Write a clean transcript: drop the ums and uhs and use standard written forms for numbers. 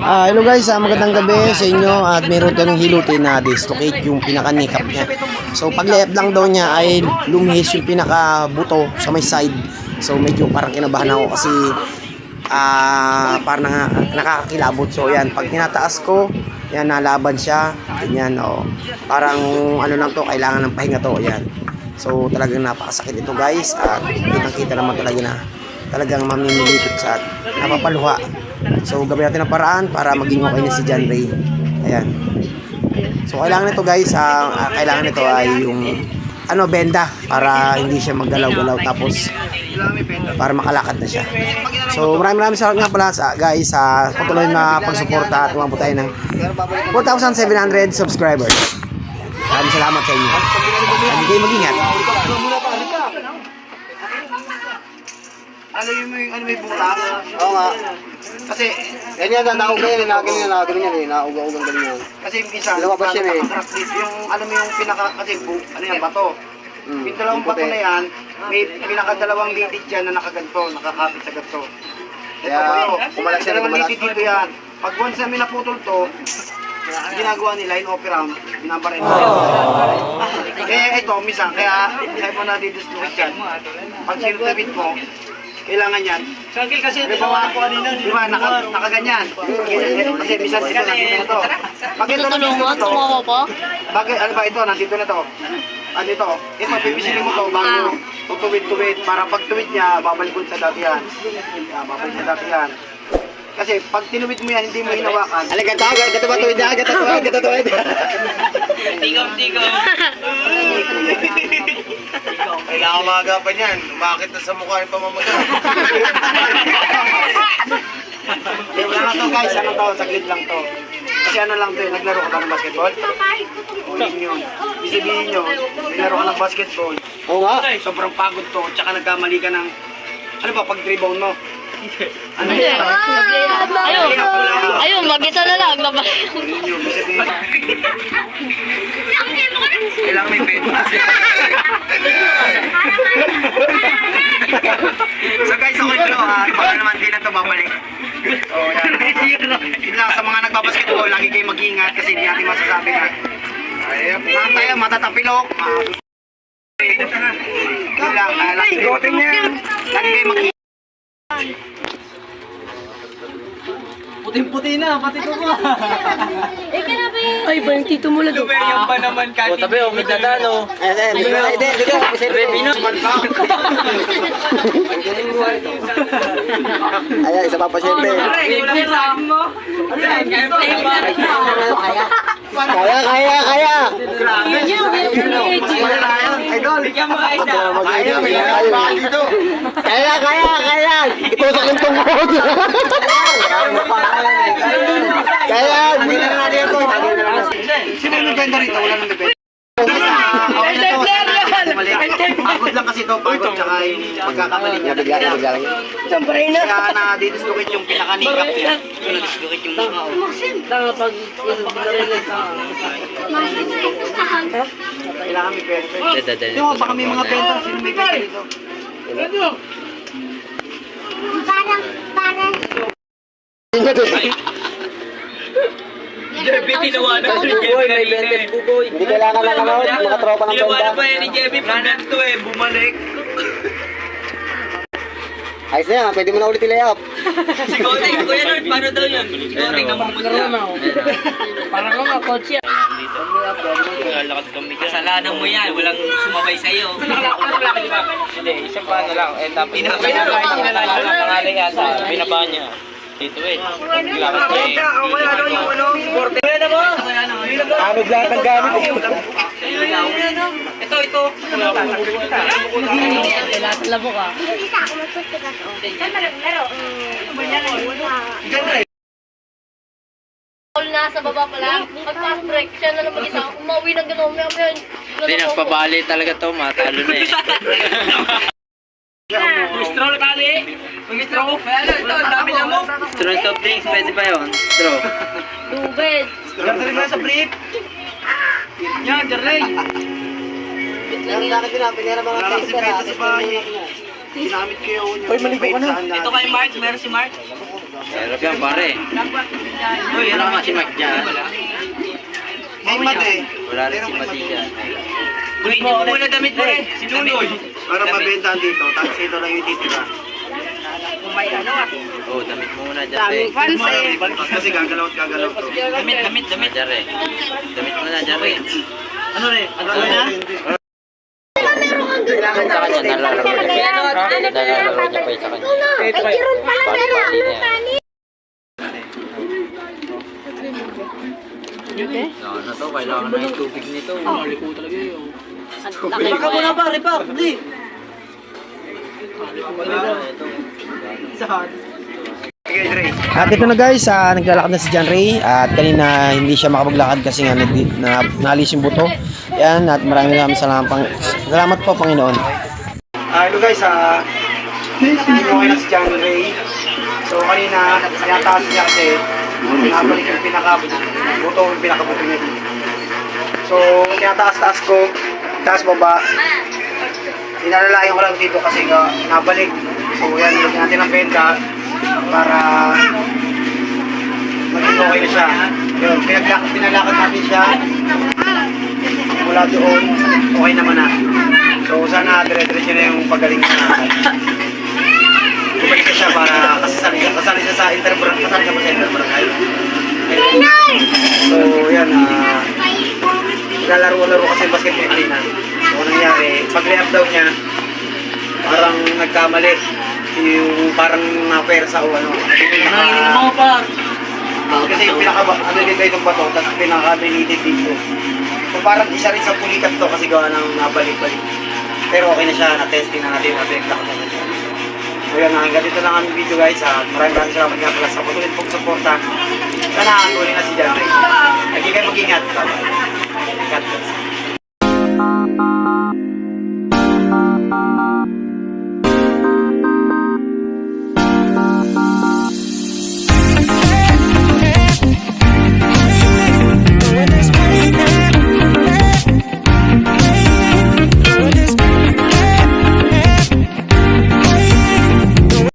Hello guys, magandang gabi sa inyo at meron tayong hilutin na dislocate yung pinaka-kneecap niya. So pag layap lang daw niya ay lumihis yung pinaka-buto sa may side. So medyo parang kinabahan ako kasi parang nakakakilabot. So yan, pag tinataas ko, yan nalaban siya. Ganyan, parang ano lang to, kailangan ng pahinga to. Yan. So talagang napakasakit ito guys at kitang-kita naman talaga na talagang mamimilipit siya at napapaluha. So gawin natin ang paraan para maging okay na si John Ray. Ayan. So kailangan nito guys, kailangan nito ay yung benda para hindi siya maggalaw-galaw tapos para makalakad na siya. So maraming salamat nga pala guys sa patuloy na pagsuporta at umabot tayo ng 4,700 subscribers. Maraming salamat sa inyo. Hindi kayo mag-ingat. Ano yung may butas? Oo nga. Kasi, Ganyan, naog ganyan, nauga-ugang ganyan. kasi yung isa, Lumabas yan eh. yung, alam mo yung pinaka, kasi ano yan, bato. Yung dalawang bato na yan, may pinakadalawang litit dyan na nakaganto, nakakapit sa ganto. Kaya, kumalak siya na Dalawang kumalak. litit dito yan. Pag once na minaputol to, ginagawa nila in operam, binabarin mo. Eh, ito, minsan, kaya sabi mo na didislocate yan. Pag sinutawid mo, kailangan yan. Sagil kasi Di ba, di ba nakaganyan? Kasi minsan ito nandito na to. Pag ito nandito na to, bakit, ano ba ito, nandito na to. Ano ito, pipisilin mo to bago tutuwid-tuwid para pag tuwid niya, babalik ulit sa dati yan. Babalik sa dati yan. Kasi pag tinuwid mo yan, hindi mo hinawakan. Alay, gato ba tuwid na? Gato tuwid. Tigom. Kailangan maagapan yan. Umakit na sa mukha yung pamamagal. Wala na to guys, ano to, saglit lang to. Kasi ano lang to eh, naglaro ka ba ng basketball? O yun yun. Sabihin nyo, naglaro ka ng basketball. Oo nga. Sobrang pagod to, tsaka nagkamali ka ng, ano ba, pag-rebound mo? Ano yun? Ayun, mag-isa na lang. Yun yun, sabihin. Kailangan may pena. So guys, okay to baka naman din na ito babalik. So yan. Yun lang sa mga nagbabasketball, lagi kayo mag-ingat kasi hindi natin masasabi na tayo matatapilok. Yun lang, lagi kayo mag-ingat. Puting-puti na, pati ko pa. Ay, ba yung tito mo lang? Yung ba naman ka? O, tabi, may dadano. Ayan, isa pa pasyente. Kaya. Idol, Kaya. Itusok yung tungkod. Kaya, hindi na natin ito. sino yung benda rito? Wala nang benda. Pagod lang kasi ito, pagod tsaka yung pagkakamali niya. Bigla lang. Kaya na-dislocate yung pinaka-kneecap niya. Na-dislocate yung nakao. Kailangan may benda. Yung baka may mga benda, sino may benda dito? Jebby, tinawanan ko ni Jebby. Hindi kailangan lang mga tropa ng Tinawanan pa benda. yan ni Jebby. Pagkat to bumalik. Ayos na yan, pwede mo na ulit i-lay up. Si Koting, Kuya Lord, paano daw yun? Si Koting, namumutla. Parang mga coach yan. Kasalanan mo yan, walang sumabay sa'yo. Hindi, isang paano lang. Tapos pangalan yata, binaba niya. Dito Lakad ko Anog lahat ng gamit eh. Ito. Labo ka. Nasa baba pa lang. Pag-fast break, siya na lang mag-isa. Umauwi ng gano'n. Hindi, nagpabali talaga to, matalo na eh. Straw na kali. Straw. Ito, ang dami na mo. Straw soft drinks, pwede pa yun. Straw. Tubig. Dali mo sa brief. Yan, Jarley. Meron sa akin pinera mga Wala lang si tester Pedro sa bahay. Ginamit ko yun. Hoy, maligo ka na. Ito kay Mark, meron si Mark. Pero yan pare. Uy, wala nga si Mike dyan. May mat eh. Wala rin si Mati dyan. Uy, hindi mo muna damit mo rin. Si Nunoy. Para mabentahan dito, tapos ito lang yung titira. Oo, damit mo muna dyan, te. Kasi gagalaw at gagalaw to. Damit, Jare. Damit mo na, Jare. Ano rin? Ano na? Sa kanya, nalalaro niya. Nalalaro niya pa yun sa kanya. Ay, kiron pala meron. Bali na yan. Ano to, kailangan na yung tubig nito. Maliko talaga yun. Baka mo na pare pa. Hindi. Sige, Dre. At ito na guys, naglalakad na si John Ray at kanina hindi siya makapaglakad kasi nga naalis yung buto. Yan, at maraming salamat po Panginoon. Hello guys, hindi mo kayo na si John Ray. So kanina, sinataas niya kasi nabalik yung buto yung pinakabuto niya dito. So, tinataas-taas ko, taas baba. Inalalayan ko lang dito kasi nabalik. So yan, ilagyan natin ang benta para maging okay na siya. Yun, pinalakad natin siya mula doon, okay naman na. So sana dire-diretso na yung pagaling niya. Bumalik na siya para kasali siya sa kasali ka pa sa interbarangay. So yan, lalaro kasi basketball kanina. So nangyari, pag-layup daw niya, parang nagkamali. Yung parang na-persa o ano. Kasi yung ano dito itong bato, tapos pinaka-deleted dito. So parang isa rin sa pulikat to kasi gawa ng nabalik-balik. Pero okay na siya, na-testing na natin, na-backlack na siya. So yan, hanggang dito lang ang video guys. Maraming salamat nga pala sa patuloy pong suporta. Sana tuloy na si John Ray. Lagi kayo mag-ingat. Ingat.